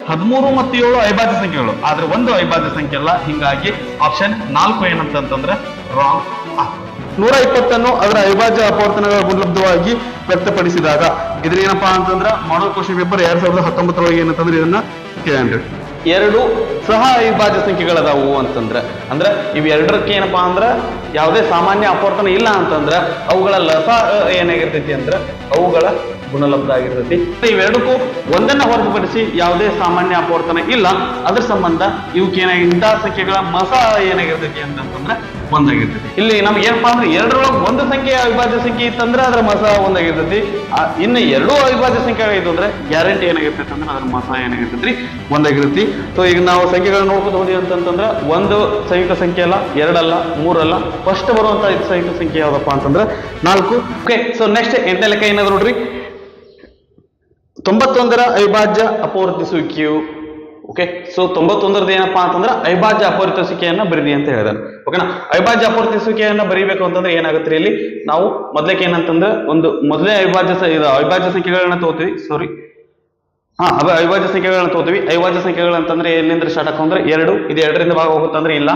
13 ಮತ್ತು 7 ಅವಿಭಾಜ್ಯ ಸಂಖ್ಯೆಗಳು, ಆದ್ರೆ ಒಂದು ಅವಿಭಾಜ್ಯ ಸಂಖ್ಯೆ ಅಲ್ಲ. ಹಿಂಗಾಗಿ ಆಪ್ಷನ್ 4 ಏನಂತಂದ್ರೆ ರಾಂಗ್ ಆಗ್ತದೆ. 120 ಅದರ ಅವಿಭಾಜ್ಯ ಅಪವರ್ತನಗಳ ಗುಣಲಬ್ಧವಾಗಿ ವ್ಯಕ್ತಪಡಿಸಿದಾಗ ಇದ್ರೇನಪ್ಪಾ ಅಂತಂದ್ರ ಮಾಡಲ್ ಕ್ವಶನ್ ಪೇಪರ್ 2019 ಏನಂತಂದ್ರೆ ಇದನ್ನ ಕೇಳಿದ್ರಿ. ಎರಡು ಸಹ ಅವಿಭಾಜ್ಯ ಸಂಖ್ಯೆಗಳದಾವು ಅಂತಂದ್ರೆ ಇವೆರಡಕ್ಕೆ ಏನಪ್ಪಾ ಅಂದ್ರ ಯಾವುದೇ ಸಾಮಾನ್ಯ ಅಪವರ್ತನ ಇಲ್ಲ ಅಂತಂದ್ರ ಅವುಗಳ ಲಸ ಏನಾಗಿರ್ತೈತಿ ಅಂದ್ರ ಅವುಗಳ ಗುಣಲಬ್ಧ ಆಗಿರ್ತೈತಿ. ಇವೆರಡಕ್ಕೂ ಒಂದನ್ನ ಹೊರತುಪಡಿಸಿ ಯಾವುದೇ ಸಾಮಾನ್ಯ ಅಪವರ್ತನ ಇಲ್ಲ. ಅದ್ರ ಸಂಬಂಧ ಇವಕ್ಕೆ ಇಂತಹ ಸಂಖ್ಯೆಗಳ ಮಸ ಏನಾಗಿರ್ತೈತಿ ಅಂತಂದ್ರೆ ಒಂದಾಗಿರ್ತೈತಿ. ಇಲ್ಲಿ ನಮ್ಗೆ ಏನಪ್ಪಾ ಅಂದ್ರೆ ಎರಡರೊಳಗೆ ಒಂದು ಸಂಖ್ಯೆಯ ಅವಿಭಾಜ್ಯ ಸಂಖ್ಯೆ ಇತ್ತಂದ್ರೆ ಅದ್ರ ಮಸ ಒಂದಾಗಿರ್ತೈತಿ. ಇನ್ನು ಎರಡೂ ಅವಿಭಾಜ್ಯ ಸಂಖ್ಯೆಗಳಿದ್ದು ಅಂದ್ರೆ ಗ್ಯಾರಂಟಿ ಏನಾಗಿರ್ತೈತಿ ಅಂದ್ರೆ ಅದ್ರ ಮಸ ಏನಾಗಿರ್ತೈತಿ ಒಂದಾಗಿರ್ತೈತಿ. ಸೊ ಈಗ ನಾವು ಸಂಖ್ಯೆಗಳನ್ನ ನೋಡ್ಕೊಂಡು ಹೋದ್ವಿ ಅಂತಂದ್ರೆ ಒಂದು ಸಂಯುಕ್ತ ಸಂಖ್ಯೆ ಅಲ್ಲ, ಎರಡಲ್ಲ, ಮೂರಲ್ಲ, ಫಸ್ಟ್ ಬರುವಂತ ಸಂಯುಕ್ತ ಸಂಖ್ಯೆ ಯಾವ್ದಪ್ಪ ಅಂತಂದ್ರೆ 4. ಓಕೆ, ಸೊ ನೆಕ್ಸ್ಟ್ 8ನೇ ಲೆಕ್ಕ ಏನಾದ್ರು ನೋಡ್ರಿ. 91ರ ಅವಿಭಾಜ್ಯ ಅಪವರ್ತಿಸುವಿಕೆಯು. ಓಕೆ, ಸೊ 91ರದ್ದು ಏನಪ್ಪಾ ಅಂತಂದ್ರೆ ಅವಿಭಾಜ್ಯ ಅಪವರ್ತಿಸುವಿಕೆಯನ್ನ ಬರೀರಿ ಅಂತ ಹೇಳಿದಾರೆ. ಓಕೆನಾ, ಅವಿಭಾಜ್ಯ ಅಪವರ್ತಿಸುವಿಕೆಯನ್ನ ಬರೀಬೇಕು ಅಂತಂದ್ರೆ ಏನಾಗುತ್ತೆ ಇಲ್ಲಿ ನಾವು ಮೊದಲಕ್ಕೆ ಏನಂತಂದ್ರೆ ಒಂದು ಮೊದಲೇ ಅವಿಭಾಜ್ಯ ಸಂಖ್ಯೆಗಳನ್ನ ತಗೋತೀವಿ. ಅವಿಭಾಜ್ಯ ಸಂಖ್ಯೆಗಳನ್ನ ತಗೋತೀವಿ. ಅವಿಭಾಜ್ಯ ಸಂಖ್ಯೆಗಳಂತಂದ್ರೆ ಎಲ್ಲಿಂದ ಸ್ಟಾರ್ಟ್ ಹಾಕೊಂಡ್ರೆ 2, ಇದು 2ರಿಂದ ಭಾಗ ಹೋಗುತ್ತಂದ್ರೆ ಇಲ್ಲ,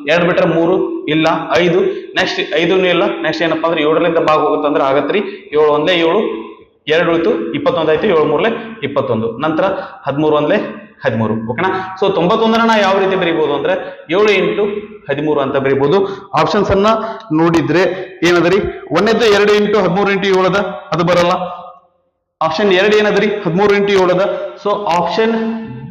2 ಬಿಟ್ರೆ 3 ಇಲ್ಲ, 5, ನೆಕ್ಸ್ಟ್ 5 ಇಲ್ಲ, ನೆಕ್ಸ್ಟ್ ಏನಪ್ಪಾ ಅಂದ್ರೆ 7ರಿಂದ ಭಾಗ ಹೋಗುತ್ತಂದ್ರೆ ಆಗತ್ರಿ 7 ಒಂದೇ 7, 2 ಉಳಿತು 21 ಆಯ್ತು, 7 3 21, ನಂತರ 13 ಒಂದೇ 13. ಓಕೆನಾ, ಸೊ 91ನ ಯಾವ ರೀತಿ ಬರೀಬಹುದು ಅಂದ್ರೆ 7 × 13 ಅಂತ ಬರೀಬಹುದು. ಆಪ್ಷನ್ಸ್ ಅನ್ನ ನೋಡಿದ್ರೆ ಏನದರಿ, ಒಂದೇದ್ದು 2 × 13 × 7 ಅದ, ಅದು ಬರಲ್ಲ. ಆಪ್ಷನ್ 2 ಏನದ್ರಿ 13 × 7 ಅದ. ಸೊ ಆಪ್ಷನ್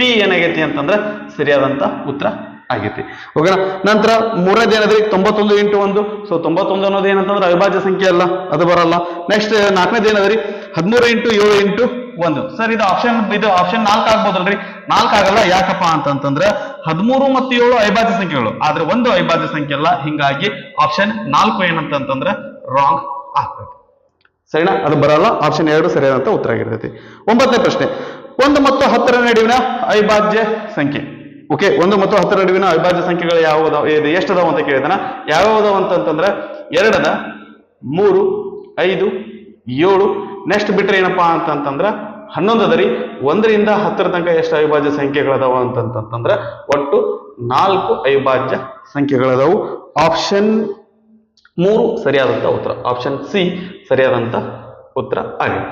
ಬಿ ಏನಾಗೈತಿ ಅಂತಂದ್ರೆ ಸರಿಯಾದಂತ ಉತ್ತರ ಆಗೈತಿ. ಓಕೆನಾ, ನಂತರ ಮೂರನೇದು ಏನದ್ರಿ 91 × 1. ಸೊ 91 ಅನ್ನೋದು ಏನಂತಂದ್ರೆ ಅವಿಭಾಜ್ಯ ಸಂಖ್ಯೆ ಅಲ್ಲ, ಅದು ಬರಲ್ಲ. ನೆಕ್ಸ್ಟ್ 4ನೇದು ಏನದ್ರಿ 13 × 7 × 1. ಸರ್ ಇದು ಆಪ್ಷನ್ 4 ಆಗ್ಬೋದಲ್ರಿ? 4 ಆಗಲ್ಲ. ಯಾಕಪ್ಪ ಅಂತಂದ್ರೆ 13 ಮತ್ತು 7 ಅವಿಭಾಜ್ಯ ಸಂಖ್ಯೆಗಳು, ಆದ್ರೆ ಒಂದು ಅವಿಭಾಜ್ಯ ಸಂಖ್ಯೆ ಅಲ್ಲ. ಹಿಂಗಾಗಿ ಆಪ್ಷನ್ 4 ಏನಂತಂದ್ರೆ ರಾಂಗ್ ಆಗ್ತದೆ. ಸರಿನಾ, ಅದು ಬರಲ್ಲ. ಆಪ್ಷನ್ 2 ಸರಿಯಾದಂತ ಉತ್ತರ ಆಗಿರ್ತೈತಿ. 9ನೇ ಪ್ರಶ್ನೆ, 1 ಮತ್ತು 10ರ ನಡುವಿನ ಅವಿಭಾಜ್ಯ ಸಂಖ್ಯೆ. ಓಕೆ, 1 ಮತ್ತು 10ರ ನಡುವಿನ ಅವಿಭಾಜ್ಯ ಸಂಖ್ಯೆಗಳು ಯಾವ್ದು ಎಷ್ಟದಾವ ಅಂತ ಕೇಳಿದಾನ. ಯಾವ್ಯಾವ್ದಾವ ಅಂತಂದ್ರೆ 2 ಅದ, 3, 5, 7, ನೆಕ್ಸ್ಟ್ ಬಿಟ್ರೆ ಏನಪ್ಪಾ ಅಂತಂದ್ರೆ 11 ಅದರಿ. 1ರಿಂದ 10ರ ತನಕ ಎಷ್ಟು ಅವಿಭಾಜ್ಯ ಸಂಖ್ಯೆಗಳದಾವ ಅಂತಂದ್ರೆ ಒಟ್ಟು 4 ಅವಿಭಾಜ್ಯ ಸಂಖ್ಯೆಗಳದಾವು. ಆಪ್ಷನ್ 3 ಸರಿಯಾದಂತ ಉತ್ತರ. ಆಪ್ಷನ್ ಸಿ ಸರಿಯಾದಂತ ಉತ್ತರ ಆಗಿದೆ.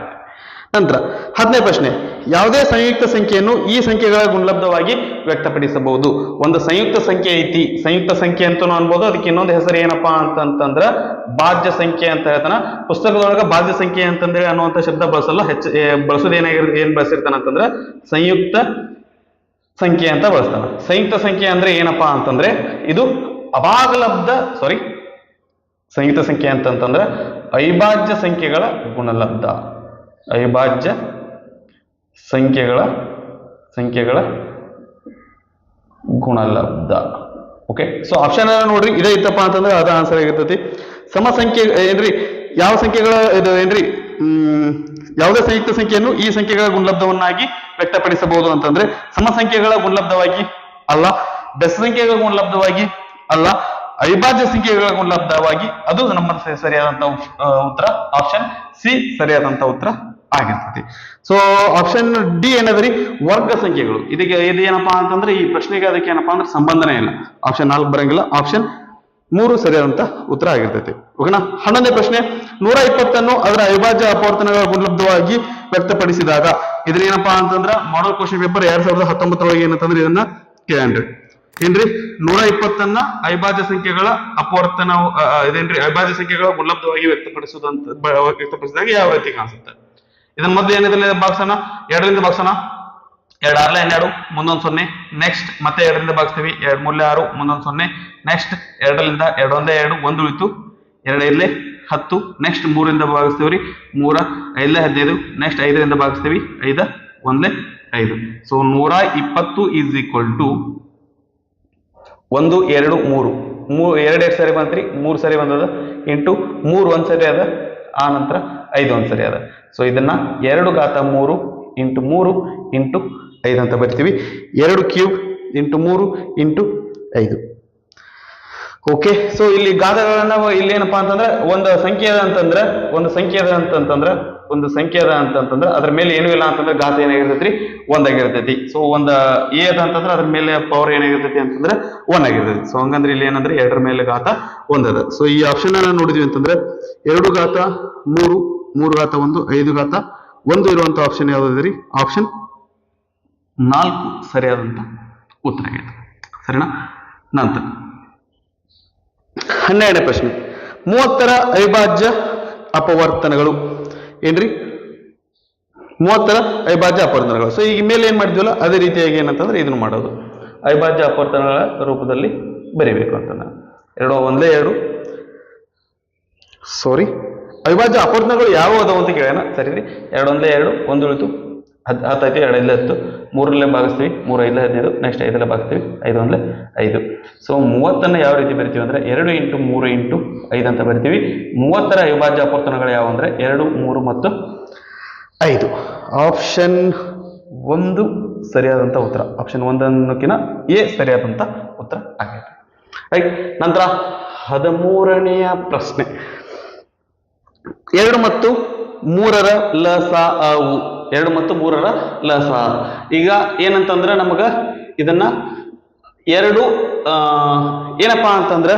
ನಂತರ 10ನೇ ಪ್ರಶ್ನೆ, ಯಾವುದೇ ಸಂಯುಕ್ತ ಸಂಖ್ಯೆಯನ್ನು ಈ ಸಂಖ್ಯೆಗಳ ಗುಣಲಬ್ಧವಾಗಿ ವ್ಯಕ್ತಪಡಿಸಬಹುದು. ಒಂದು ಸಂಯುಕ್ತ ಸಂಖ್ಯೆ ಐತಿ, ಸಂಯುಕ್ತ ಸಂಖ್ಯೆ ಅಂತ ಅನ್ಬೋದು. ಅದಕ್ಕೆ ಇನ್ನೊಂದು ಹೆಸರು ಏನಪ್ಪಾ ಅಂತಂದ್ರ ಭಾಜ್ಯ ಸಂಖ್ಯೆ ಅಂತ ಹೇಳ್ತಾನ. ಪುಸ್ತಕದೊಳಗ ಭಾಜ್ಯ ಸಂಖ್ಯೆ ಅಂತಂದ್ರೆ ಅನ್ನುವಂತ ಶಬ್ದ ಬಳಸಲ್ಲ. ಬಳಸೋದು ಏನ್ ಬಳಸಿರ್ತಾನ ಅಂತಂದ್ರೆ ಸಂಯುಕ್ತ ಸಂಖ್ಯೆ ಅಂತ ಬಳಸ್ತಾನ. ಸಂಯುಕ್ತ ಸಂಖ್ಯೆ ಅಂದ್ರೆ ಏನಪ್ಪಾ ಅಂತಂದ್ರೆ ಇದು ಸಂಯುಕ್ತ ಸಂಖ್ಯೆ ಅಂತಂದ್ರೆ ಅವಿಭಾಜ್ಯ ಸಂಖ್ಯೆಗಳ ಗುಣಲಬ್ಧ. ಅವಿಭಾಜ್ಯ ಸಂಖ್ಯೆಗಳ ಗುಣಲಬ್ಧ. ಓಕೆ, ಸೊ ಆಪ್ಷನ್ ನೋಡ್ರಿ, ಇದೇ ಇತ್ತಪ್ಪ ಅಂತಂದ್ರೆ ಅದ ಆನ್ಸರ್ ಆಗಿರ್ತೈತಿ. ಸಮ ಸಂಖ್ಯೆ ಏನ್ರಿ, ಯಾವ ಸಂಖ್ಯೆಗಳ ಇದು ಏನ್ರಿ, ಯಾವುದೇ ಸಂಯುಕ್ತ ಸಂಖ್ಯೆಯನ್ನು ಈ ಸಂಖ್ಯೆಗಳ ಗುಣಲಬ್ಧವನ್ನಾಗಿ ವ್ಯಕ್ತಪಡಿಸಬಹುದು ಅಂತಂದ್ರೆ ಸಮ ಸಂಖ್ಯೆಗಳ ಗುಣಲಬ್ಧವಾಗಿ ಅಲ್ಲ, ಬೆಸ ಸಂಖ್ಯೆಗಳ ಗುಣಲಬ್ಧವಾಗಿ ಅಲ್ಲ, ಅವಿಭಾಜ್ಯ ಸಂಖ್ಯೆಗಳ ಗುಣಲಬ್ಧವಾಗಿ. ಅದು ನಮ್ಮ ಸರಿಯಾದಂತ ಉತ್ತರ. ಆಪ್ಷನ್ ಸಿ ಸರಿಯಾದಂತ ಉತ್ತರ ಆಗಿರ್ತದೆ. ಸೊ ಆಪ್ಷನ್ ಡಿ ಏನದ್ರಿ ವರ್ಗ ಸಂಖ್ಯೆಗಳು. ಇದು ಏನಪ್ಪಾ ಅಂತಂದ್ರೆ ಈ ಪ್ರಶ್ನೆಗೆ ಅದಕ್ಕೆ ಏನಪ್ಪಾ ಅಂದ್ರೆ ಸಂಬಂಧನೇ ಇಲ್ಲ. ಆಪ್ಷನ್ 4 ಬರಂಗಿಲ್ಲ. ಆಪ್ಷನ್ 3 ಸರಿಯಾದಂತ ಉತ್ತರ ಆಗಿರ್ತೈತಿ. ಓಕೆನಾ, 11ನೇ ಪ್ರಶ್ನೆ, 120 ಅದರ ಅವಿಭಾಜ್ಯ ಅಪವರ್ತನಗಳ ಗುಣಲಬ್ಧವಾಗಿ ವ್ಯಕ್ತಪಡಿಸಿದಾಗ ಇದ್ರೇನಪ್ಪಾ ಅಂತಂದ್ರ ಮಾಡಲ್ ಕ್ವಶನ್ ಪೇಪರ್ 2019 ಏನಂತಂದ್ರೆ ಇದನ್ನ ಕೇಳ್ರಿ. ಏನ್ರಿ 120 ಅವಿಭಾಜ್ಯ ಸಂಖ್ಯೆಗಳ ಅಪವರ್ತನ ಇದೇನ್ರಿ ಅವಿಭಾಜ್ಯ ಸಂಖ್ಯೆಗಳ ಗುಣಲಬ್ಧವಾಗಿ ವ್ಯಕ್ತಪಡಿಸಿದಾಗ ಯಾವ ರೀತಿ ಕಾಣಿಸುತ್ತೆ. ಇದನ್ನ ಮೊದಲು ಏನಿದೆ ಭಾಗಿಸೋಣ, 2ರಿಂದ ಭಾಗಿಸೋಣ. 2 6 12, ಮುಂದೊಂದು 0. ನೆಕ್ಸ್ಟ್ ಮತ್ತೆ 2ರಿಂದ ಭಾಗಿಸ್ತೀವಿ, 2 3 6, ಮುಂದೊಂದು 0. ನೆಕ್ಸ್ಟ್ 2ರಿಂದ 2 1 2, 1 ಉಳಿತು, 2 5 10. ನೆಕ್ಸ್ಟ್ 3ರಿಂದ ಭಾಗಿಸ್ತೀವ್ರಿ, 3 5 15. ನೆಕ್ಸ್ಟ್ 5ರಿಂದ ಭಾಗಿಸ್ತೀವಿ, 5 1 5. So 120 is equal to 1 2 3. 2 ಸರಿ ಬಂತ್ರಿ, 3 ಸರಿ ಬಂದದ, ಇಂಟು 3 1 ಸರಿ ಅದ, ಆ ನಂತರ 5 1 ಸರಿ ಅದ. ಸೊ ಇದನ್ನ 2 ಘಾತ 3 ಇಂಟು 3 ಇಂಟು 5 ಅಂತ ಬರ್ತೀವಿ. 2 cube into 3 into 5. Okay, so ಇಲ್ಲಿ ಘಾತಗಳನ್ನ ಇಲ್ಲಿ ಏನಪ್ಪಾ ಅಂತಂದ್ರೆ ಒಂದು ಸಂಖ್ಯೆ ಅದ ಅಂತಂದ್ರೆ ಒಂದು ಸಂಖ್ಯೆ ಅದ ಅಂತಂದ್ರೆ ಅದ್ರ ಮೇಲೆ ಏನೂ ಇಲ್ಲ ಅಂತಂದ್ರೆ ಘಾತ ಏನಾಗಿರ್ತೈತ್ರಿ ಒಂದಾಗಿರ್ತೈತಿ. ಸೊ ಒಂದ ಎ ಅದ ಅಂತಂದ್ರೆ ಅದ್ರ ಮೇಲೆ ಪವರ್ ಏನಾಗಿರ್ತೈತಿ ಅಂತಂದ್ರೆ 1 ಆಗಿರ್ತೈತಿ. ಸೊ ಹಂಗಂದ್ರೆ ಇಲ್ಲಿ ಏನಂದ್ರೆ 2 ಮೇಲೆ ಘಾತ 1 ಅದ. ಸೊ ಈ ಆಪ್ಷನ್ ಅನ್ನ ನೋಡಿದ್ವಿ ಅಂತಂದ್ರೆ 2 ಘಾತ 3, 3 ಘಾತ 1, 5 ಘಾತ 1 ಇರುವಂತ ಆಪ್ಷನ್ ಯಾವ್ದು ರೀ? ಆಪ್ಷನ್ 4 ಸರಿಯಾದಂತ ಉತ್ತರ ಆಗಿದೆ. ಸರಿನಾ? ನಂತರ 12ನೇ ಪ್ರಶ್ನೆ, 30ರ ಅವಿಭಾಜ್ಯ ಅಪವರ್ತನಗಳು ಏನ್ರಿ? 30ರ ಅವಿಭಾಜ್ಯ ಅಪವರ್ತನಗಳು. ಸೊ ಈಗ ಮೇಲೆ ಏನ್ ಮಾಡಿದ್ವಲ್ಲ ಅದೇ ರೀತಿಯಾಗಿ ಏನಂತಂದ್ರೆ ಇದನ್ನು ಮಾಡೋದು, ಅವಿಭಾಜ್ಯ ಅಪವರ್ತನಗಳ ರೂಪದಲ್ಲಿ ಬರಿಬೇಕು ಅಂತ. 2 ಒಂದೇ 2 ಸಾರಿ ಅವಿಭಾಜ್ಯ ಅಪವರ್ತನಗಳು ಯಾವ ಅದಾವ ಅಂತ ಕೇಳೋಣ. ಸರಿ ರೀ, 2 ಒಂದೇ 2, 1 ಉಳಿತು 10 ಆಯ್ತು, 2 ಇಲ್ಲೇ 10, 3 ಭಾಗಿಸ್ತೀವಿ, 3 5 15, ನೆಕ್ಸ್ಟ್ 5 ಭಾಗಿಸ್ತೀವಿ, 5 1 5. ಸೊ 30ನ್ನ ಯಾವ ರೀತಿ ಬರಿತೀವಿ ಅಂದ್ರೆ 2 × 3 × 5 ಅಂತ ಬರಿತೀವಿ. 30ರ ಅವಿಭಾಜ್ಯ ಅಪವರ್ತನಗಳು ಯಾವ ಅಂದ್ರೆ 2, 3 ಮತ್ತು 5. ಆಪ್ಷನ್ 1 ಸರಿಯಾದಂತ ಉತ್ತರ. ಆಪ್ಷನ್ 1 ಅನ್ನೋಕಿನ ಎ ಸರಿಯಾದಂತ ಉತ್ತರ ಆಗಿದೆ. ರೈಟ್. ನಂತರ 13ನೆಯ ಪ್ರಶ್ನೆ, 2 ಮತ್ತು 3ರ ಲಸಾಅವು. 2 ಮತ್ತು 3ರ ಲಸಾ. ಈಗ ಏನಂತಂದ್ರೆ ನಮಗ ಇದನ್ನ 2 ಏನಪ್ಪಾ ಅಂತಂದ್ರೆ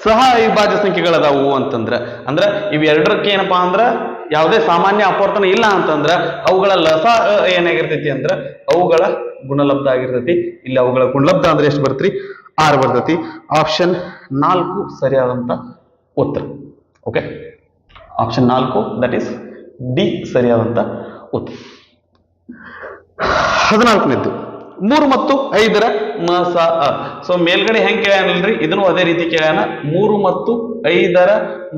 ಸಹ ಅವಿಭಾಜ್ಯ ಸಂಖ್ಯೆಗಳದಾವು ಅಂತಂದ್ರೆ, ಅಂದ್ರೆ ಇವೆರಡಕ್ಕೆ ಏನಪ್ಪಾ ಅಂದ್ರ ಯಾವುದೇ ಸಾಮಾನ್ಯ ಅಪವರ್ತನ ಇಲ್ಲ ಅಂತಂದ್ರ ಅವುಗಳ ಲಸ ಏನಾಗಿರ್ತೈತಿ ಅಂದ್ರ ಅವುಗಳ ಗುಣಲಬ್ಧ ಆಗಿರ್ತೈತಿ. ಇಲ್ಲಿ ಅವುಗಳ ಗುಣಲಬ್ಧ ಅಂದ್ರೆ ಎಷ್ಟು ಬರ್ತೈತಿ? 6 ಬರ್ತೈತಿ. ಆಪ್ಷನ್ 4 ಸರಿಯಾದಂತ ಉತ್ತರ. Okay, option 4 that is D ಸರಿಯಾದಂತ ಉತ್ತರ. 14ನೇದ್ದು 3 ಮತ್ತು 5ರ ಮಸಅ. ಸೊ ಮೇಲ್ಗಡೆ ಹೆಂಗ್ ಕೇಳ್ಯಾನಲ್ರಿ, ಇದನ್ನು ಅದೇ ರೀತಿ ಕೇಳ್ಯಾನ. 3 ಮತ್ತು 5ರ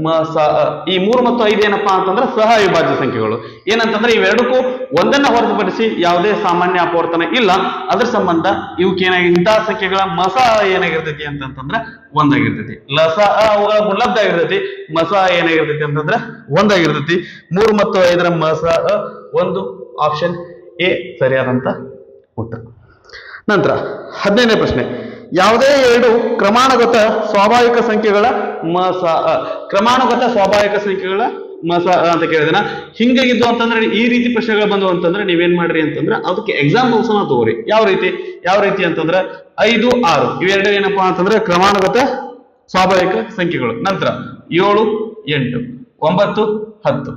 ಮಸಅ. ಈ 3 ಮತ್ತು 5 ಏನಪ್ಪಾ ಅಂತಂದ್ರೆ ಸಹ ಅವಿಭಾಜ್ಯ ಸಂಖ್ಯೆಗಳು. ಏನಂತಂದ್ರೆ ಇವೆರಡಕ್ಕೂ ಒಂದನ್ನ ಹೊರತುಪಡಿಸಿ ಯಾವುದೇ ಸಾಮಾನ್ಯ ಅಪವರ್ತನ ಇಲ್ಲ. ಅದ್ರ ಸಂಬಂಧ ಇವಕ್ಕೆ ಇಂತಹ ಸಂಖ್ಯೆಗಳ ಮಸಅ ಏನಾಗಿರ್ತೈತಿ ಅಂತಂದ್ರೆ 1 ಆಗಿರ್ತೈತಿ. ಲಸಅ ಅವುಗಳ ಗುಣಲಬ್ಧ ಆಗಿರ್ತೈತಿ. ಮಸಅ ಏನಾಗಿರ್ತೈತಿ ಅಂತಂದ್ರೆ 1 ಆಗಿರ್ತೈತಿ. 3 ಮತ್ತು 5ರ ಮಸಅ 1. ಆಪ್ಷನ್ ಎ ಸರಿಯಾದಂತ ಉತ್ತರ. ನಂತರ 15ನೇ ಪ್ರಶ್ನೆ, ಯಾವುದೇ 2 ಕ್ರಮಾನುಗತ ಸ್ವಾಭಾವಿಕ ಸಂಖ್ಯೆಗಳ ಮಸಅ. ಕ್ರಮಾನುಗತ ಸ್ವಾಭಾವಿಕ ಸಂಖ್ಯೆಗಳ ಮಸಅ ಅಂತ ಕೇಳಿದನ. ಹಿಂಗಾಗಿದ್ದು ಅಂತಂದ್ರೆ ಈ ರೀತಿ ಪ್ರಶ್ನೆಗಳು ಬಂದು ಅಂತಂದ್ರೆ ನೀವೇನ್ ಮಾಡ್ರಿ ಅಂತಂದ್ರೆ ಅದಕ್ಕೆ ಎಕ್ಸಾಂಪಲ್ಸ್ ಅನ್ನ ತಗೋರಿ. ಯಾವ ರೀತಿ ಅಂತಂದ್ರೆ 5 6 ಇವೆರಡು ಏನಪ್ಪಾ ಅಂತಂದ್ರೆ ಕ್ರಮಾನುಗತ ಸ್ವಾಭಾವಿಕ ಸಂಖ್ಯೆಗಳು. ನಂತರ 7 8 9 10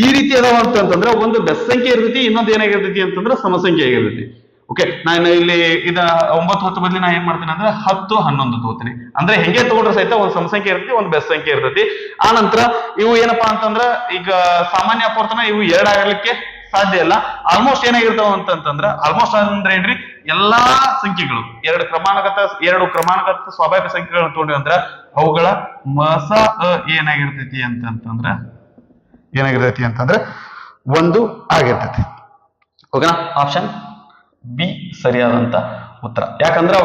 ಈ ರೀತಿ ಅದಾವ ಅಂತಂದ್ರೆ ಒಂದು ಬೆಸ್ ಸಂಖ್ಯೆ ಇರ್ತೈತಿ, ಇನ್ನೊಂದು ಏನಾಗಿರ್ತೈತಿ ಅಂತಂದ್ರೆ ಸಮಸಂಖ್ಯೆ ಆಗಿರ್ತೈತಿ. ಓಕೆ, ನಾನು ಇಲ್ಲಿ 9 10 ಬದಲಿ ನಾ ಏನ್ ಮಾಡ್ತೀನಿ ಅಂದ್ರೆ 10 11 ತಗೋತೀನಿ. ಅಂದ್ರೆ ಹೆಂಗೆ ತಗೊಂಡ್ರೆ ಸಹಿತ ಒಂದು ಸಮಸಂಖ್ಯೆ ಇರ್ತೈತಿ, ಒಂದು ಬೆಸ್ ಸಂಖ್ಯೆ ಇರ್ತೈತಿ. ಆ ನಂತರ ಇವು ಏನಪ್ಪಾ ಅಂತಂದ್ರ ಈಗ ಸಾಮಾನ್ಯ ಅಪವರ್ತನ ಇವು 2 ಆಗಲಿಕ್ಕೆ ಸಾಧ್ಯ ಇಲ್ಲ. ಆಲ್ಮೋಸ್ಟ್ ಏನಾಗಿರ್ತಾವ ಅಂತಂದ್ರ ಆಲ್ಮೋಸ್ಟ್ ಅಂದ್ರೆ ಏನ್ರಿ, ಎಲ್ಲಾ ಸಂಖ್ಯೆಗಳು 2 ಕ್ರಮಾನುಗತ ಸ್ವಾಭಾವಿಕ ಸಂಖ್ಯೆಗಳನ್ನ ತಗೊಂಡ್ವಿ ಅಂದ್ರ ಅವುಗಳ ಮಸಅ ಏನಾಗಿರ್ತೈತಿ ಅಂತಂದ್ರೆ 1 ಆಗಿರ್ತೈತಿ. ಓಕೆನಾ? ಆಪ್ಷನ್ ಬಿ ಸರಿಯಾದಂತ ಉತ್ತರ. ಯಾಕಂದ್ರೆ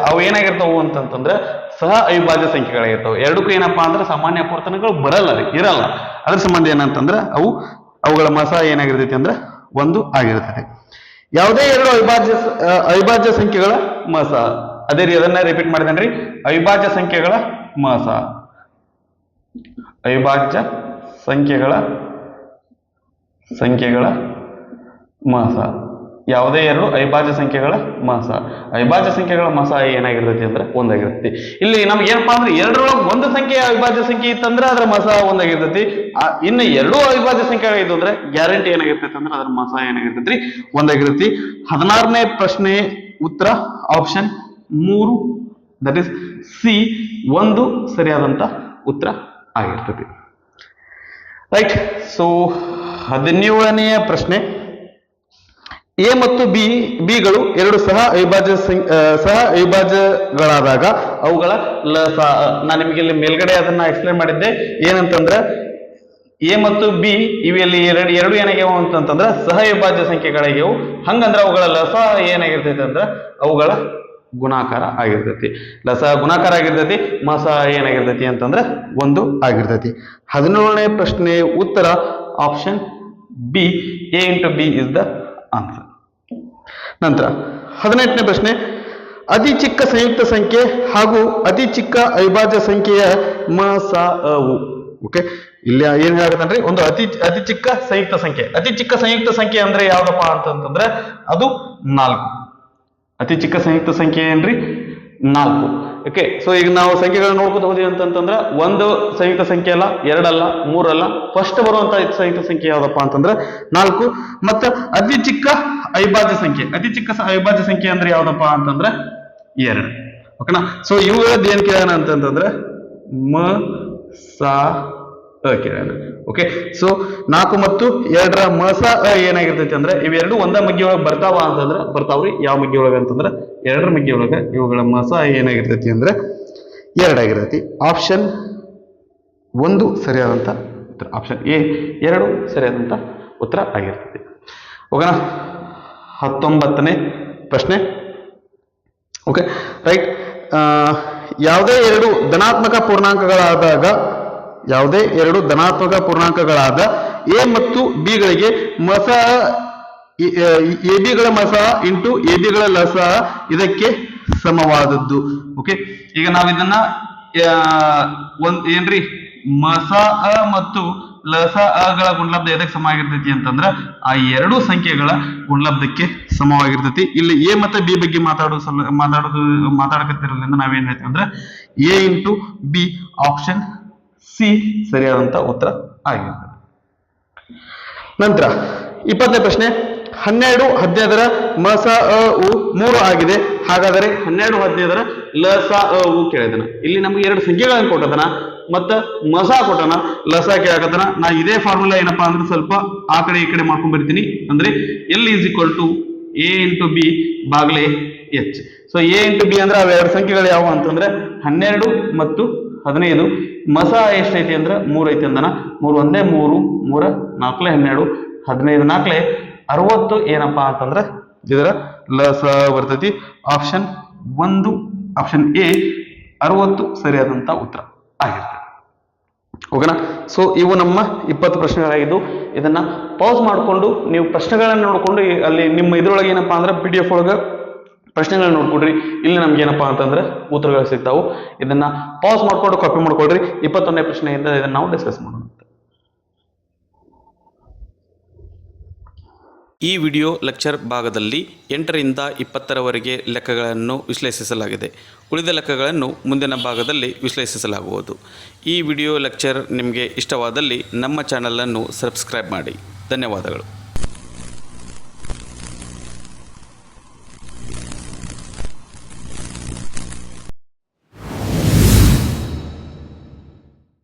ಅವು ಏನಾಗಿರ್ತಾವು ಅಂತಂದ್ರೆ ಸಹ ಅವಿಭಾಜ್ಯ ಸಂಖ್ಯೆಗಳಾಗಿರ್ತಾವೆ. ಎರಡಕ್ಕೂ ಏನಪ್ಪಾ ಅಂದ್ರೆ ಸಾಮಾನ್ಯ ಅಪವರ್ತನಗಳು ಇರಲ್ಲ. ಅದ್ರ ಸಂಬಂಧ ಏನಂತಂದ್ರೆ ಅವುಗಳ ಮಸಅ ಏನಾಗಿರ್ತೈತಿ ಅಂದ್ರೆ 1 ಆಗಿರ್ತೈತಿ. ಯಾವುದೇ 2 ಅವಿಭಾಜ್ಯ ಸಂಖ್ಯೆಗಳ ಮಸಅ. ಅದೇ ಅದನ್ನ ರಿಪೀಟ್ ಮಾಡಿದೇನ್ರಿ, ಅವಿಭಾಜ್ಯ ಸಂಖ್ಯೆಗಳ ಮಸಅ. ಅವಿಭಾಜ್ಯ ಸಂಖ್ಯೆಗಳ ಮಸಅ. ಯಾವುದೇ 2 ಅವಿಭಾಜ್ಯ ಸಂಖ್ಯೆಗಳ ಮಸಅ. ಅವಿಭಾಜ್ಯ ಸಂಖ್ಯೆಗಳ ಮಸಅ ಏನಾಗಿರ್ತೈತಿ ಅಂದ್ರೆ 1 ಆಗಿರ್ತೈತಿ. ಇಲ್ಲಿ ನಮ್ಗೆ ಏನಪ್ಪಾ ಅಂದ್ರೆ 2ರೊಳಗೆ ಒಂದು ಸಂಖ್ಯೆ ಅವಿಭಾಜ್ಯ ಸಂಖ್ಯೆ ಇತ್ತಂದ್ರೆ ಅದ್ರ ಮಸಅ 1 ಆಗಿರ್ತೈತಿ. ಇನ್ನು 2 ಅವಿಭಾಜ್ಯ ಸಂಖ್ಯೆಗಳು ಇದ್ದು ಅಂದ್ರೆ ಗ್ಯಾರಂಟಿ ಏನಾಗಿರ್ತೈತಿ ಅಂದ್ರೆ ಅದ್ರ ಮಸಅ ಏನಾಗಿರ್ತೈತಿ 1 ಆಗಿರ್ತೈತಿ. 16ನೇ ಪ್ರಶ್ನೆ ಉತ್ತರ ಆಪ್ಷನ್ 3 ದಟ್ ಇಸ್ ಸಿ 1 ಸರಿಯಾದಂತ ಉತ್ತರ ಆಗಿರ್ತೈತಿ. ರೈಟ್. ಸೊ 17ನೆಯ ಪ್ರಶ್ನೆ, ಎ ಮತ್ತು ಬಿಗಳು 2 ಸಹ ಅವಿಭಾಜ್ಯಗಳಾದಾಗ ಅವುಗಳ ಲಸಅ. ನಾನು ನಿಮಗೆ ಇಲ್ಲಿ ಮೇಲ್ಗಡೆ ಅದನ್ನ ಎಕ್ಸ್ಪ್ಲೇನ್ ಮಾಡಿದ್ದೆ. ಏನಂತಂದ್ರೆ ಎ ಮತ್ತು ಬಿ ಇವೆಲ್ಲಿ ಎರಡು ಏನಾಗ್ಯಾವ ಅಂತಂದ್ರೆ ಸಹ ಅವಿಭಾಜ್ಯ ಸಂಖ್ಯೆಗಳಾಗ್ಯಾವು. ಹಂಗಂದ್ರೆ ಅವುಗಳ ಲಸಅ ಏನಾಗಿರ್ತೈತಿ ಅಂದ್ರೆ ಅವುಗಳ ಗುಣಾಕಾರ ಆಗಿರ್ತೈತಿ. ಲಸಅ ಗುಣಾಕಾರ ಆಗಿರ್ತೈತಿ. ಮಸಅ ಏನಾಗಿರ್ತೈತಿ ಅಂತಂದ್ರೆ 1 ಆಗಿರ್ತೈತಿ. 17ನೇ ಪ್ರಶ್ನೆ ಉತ್ತರ option B, A into B is the answer. ನಂತರ 18ನೇ ಪ್ರಶ್ನೆ, ಅತಿ ಚಿಕ್ಕ ಸಂಯುಕ್ತ ಸಂಖ್ಯೆ ಹಾಗೂ ಅತಿ ಚಿಕ್ಕ ಅವಿಭಾಜ್ಯ ಸಂಖ್ಯೆಯ ಮಸಅವು. ಓಕೆ, ಇಲ್ಲಿ ಏನ್ ಹೇಳಕತ್ತನ್ರಿ, ಒಂದು ಅತಿ ಚಿಕ್ಕ ಸಂಯುಕ್ತ ಸಂಖ್ಯೆ. ಅತಿ ಚಿಕ್ಕ ಸಂಯುಕ್ತ ಸಂಖ್ಯೆ ಅಂದ್ರೆ ಯಾವ್ದಪ್ಪ ಅಂತಂತಂದ್ರೆ ಅದು 4. ಅತಿ ಚಿಕ್ಕ ಸಂಯುಕ್ತ ಸಂಖ್ಯೆ ಏನ್ರಿ 4. ಓಕೆ, ಸೊ ಈಗ ನಾವು ಸಂಖ್ಯೆಗಳನ್ನ ನೋಡ್ಕೊತ ಹೋದ್ವಿ ಅಂತಂದ್ರೆ ಒಂದು ಸಂಯುಕ್ತ ಸಂಖ್ಯೆ ಅಲ್ಲ, 2 ಅಲ್ಲ, 3 ಅಲ್ಲ, ಫಸ್ಟ್ ಬರುವಂತ ಸಂಯುಕ್ತ ಸಂಖ್ಯೆ ಯಾವ್ದಪ್ಪ ಅಂತಂದ್ರೆ 4. ಮತ್ತ ಅತಿ ಚಿಕ್ಕ ಅವಿಭಾಜ್ಯ ಸಂಖ್ಯೆ, ಅತಿ ಚಿಕ್ಕ ಅವಿಭಾಜ್ಯ ಸಂಖ್ಯೆ ಅಂದ್ರೆ ಯಾವ್ದಪ್ಪ ಅಂತಂದ್ರೆ 2. ಓಕೆನಾ. ಸೊ ಇವುಗಳದ್ದು ಏನ್ ಕೇಳೋಣ ಅಂತಂದ್ರೆ ಮ ಸ ಅ ಕೇಳೋಣ. ಓಕೆ, ಸೊ 4 ಮತ್ತು 2ರ ಮ ಸ ಅ ಏನಾಗಿರ್ತೈತಿ ಅಂದ್ರೆ ಇವೆರಡು ಒಂದ ಮಗ್ಗಿ ಒಳಗೆ ಬರ್ತಾವ ಅಂತಂದ್ರೆ ಬರ್ತಾವ್ರಿ. ಯಾವ ಮಗ್ಗಿ ಒಳಗೆ ಅಂತಂದ್ರೆ 2ರ ಮಗ್ಗಿ ಒಳಗೆ ಇವುಗಳ ಮ ಸ ಏನಾಗಿರ್ತೈತಿ ಅಂದ್ರೆ 2 ಆಗಿರ್ತೈತಿ. ಆಪ್ಷನ್ 1 ಸರಿಯಾದಂತ ಉತ್ತರ. ಆಪ್ಷನ್ ಎ 2 ಸರಿಯಾದಂತ ಉತ್ತರ ಆಗಿರ್ತೈತಿ. ಓಕೆನಾ. 19ನೇ ಪ್ರಶ್ನೆ. Okay, right. ಯಾವುದೇ ಎರಡು ಧನಾತ್ಮಕ ಪೂರ್ಣಾಂಕಗಳಾದ ಎ ಮತ್ತು ಬಿ ಗಳಿಗೆ ಮಸ ಎ ಬಿಗಳ ಮಸ ಇಂಟು ಎ ಬಿಗಳ ಲಸ ಇದಕ್ಕೆ ಸಮವಾದದ್ದು. ಓಕೆ, ಈಗ ನಾವ್ ಇದನ್ನ ಏನ್ರಿ ಮಸ ಅ ಮತ್ತು ಲಸ ಅಗಳ ಗುಣಲಬ್ಧ ಎದಕ್ಕೆ ಸಮ ಆಗಿರ್ತೈತಿ ಅಂತಂದ್ರ ಆ ಎರಡು ಸಂಖ್ಯೆಗಳ ಗುಣಲಬ್ಧಕ್ಕೆ ಸಮವಾಗಿರ್ತೈತಿ. ಇಲ್ಲಿ ಎ ಮತ್ತೆ ಬಿ ಬಗ್ಗೆ ಮಾತಾಡಕತ್ತಿರೋದ್ರಿಂದ ನಾವೇನ್ ಹೇಳ್ತೀವಿ ಅಂದ್ರೆ A into B, option C ಸರಿಯಾದಂತ ಉತ್ತರ ಆಗಿರ್ತದೆ. ನಂತರ 20ನೇ ಪ್ರಶ್ನೆ. 12 15ರ ಮ ಸ ಅ ಉ 3 ಆಗಿದೆ. ಹಾಗಾದರೆ 12 15ರ ಲ ಸ ಅ ಉ ಕೇಳಿದನ. ಇಲ್ಲಿ ನಮ್ಗೆ ಎರಡು ಸಂಖ್ಯೆಗಳನ್ನು ಕೊಟ್ಟದನ, ಮತ್ತ ಮಸ ಕೊಟ್ಟನ, ಲಸ ಕೇಳಕತ್ತನ. ನಾ ಇದೇ ಫಾರ್ಮುಲಾ ಏನಪ್ಪಾ ಅಂದ್ರೆ ಸ್ವಲ್ಪ ಆ ಕಡೆ ಈ ಕಡೆ ಮಾಡ್ಕೊಂಡ್ ಬರ್ತೀನಿ. ಅಂದ್ರೆ L is equal to A into B ಬಾಗ್ಲೆ H. So A into B ಅಂದ್ರೆ ಅವ ಎರಡು ಸಂಖ್ಯೆಗಳು ಯಾವ ಅಂತಂದ್ರೆ 12 ಮತ್ತು 15. ಮಸ ಎಷ್ಟೈತಿ ಅಂದ್ರೆ 3 ಐತಿ ಅಂದನ. 3 ಒಂದೇ 3, 3 4 12, 15 4 60 ಏನಪ್ಪಾ ಅಂತಂದ್ರೆ ಇದರ ಲಸ ಬರ್ತೈತಿ. ಆಪ್ಷನ್ 1, ಆಪ್ಷನ್ ಎ 60 ಸರಿಯಾದಂತ ಉತ್ತರ ಆಗಿರ್ತದೆ. ಓಕೆನಾ. ಸೊ ಇವು ನಮ್ಮ 20 ಪ್ರಶ್ನೆಗಳಾಗಿದ್ದು. ಇದನ್ನ ಪಾಸ್ ಮಾಡಿಕೊಂಡು ನೀವು ಪ್ರಶ್ನೆಗಳನ್ನ ನೋಡ್ಕೊಂಡು ಅಲ್ಲಿ ನಿಮ್ಮ ಇದ್ರೊಳಗೆ ಏನಪ್ಪಾ ಅಂದ್ರೆ PDF ಒಳಗೆ ಪ್ರಶ್ನೆಗಳನ್ನ ನೋಡ್ಕೊಡ್ರಿ. ಇಲ್ಲಿ ನಮ್ಗೆ ಏನಪ್ಪಾ ಅಂತಂದ್ರೆ ಉತ್ತರಗಳು ಸಿಗ್ತಾವು. ಇದನ್ನ ಪಾಸ್ ಮಾಡ್ಕೊಂಡು ಕಾಪಿ ಮಾಡ್ಕೊಳ್ರಿ. 21ನೇ ಪ್ರಶ್ನೆಯಿಂದ ಇದನ್ನ ನಾವು ಡಿಸ್ಕಸ್ ಮಾಡೋಣ. ಈ ವಿಡಿಯೋ ಲೆಕ್ಚರ್ ಭಾಗದಲ್ಲಿ 8ರಿಂದ 20ರವರೆಗೆ ಲೆಕ್ಕಗಳನ್ನು ವಿಶ್ಲೇಷಿಸಲಾಗಿದೆ. ಉಳಿದ ಲೆಕ್ಕಗಳನ್ನು ಮುಂದಿನ ಭಾಗದಲ್ಲಿ ವಿಶ್ಲೇಷಿಸಲಾಗುವುದು. ಈ ವಿಡಿಯೋ ಲೆಕ್ಚರ್ ನಿಮಗೆ ಇಷ್ಟವಾದಲ್ಲಿ ನಮ್ಮ ಚಾನಲನ್ನು ಸಬ್ಸ್ಕ್ರೈಬ್ ಮಾಡಿ. ಧನ್ಯವಾದಗಳು.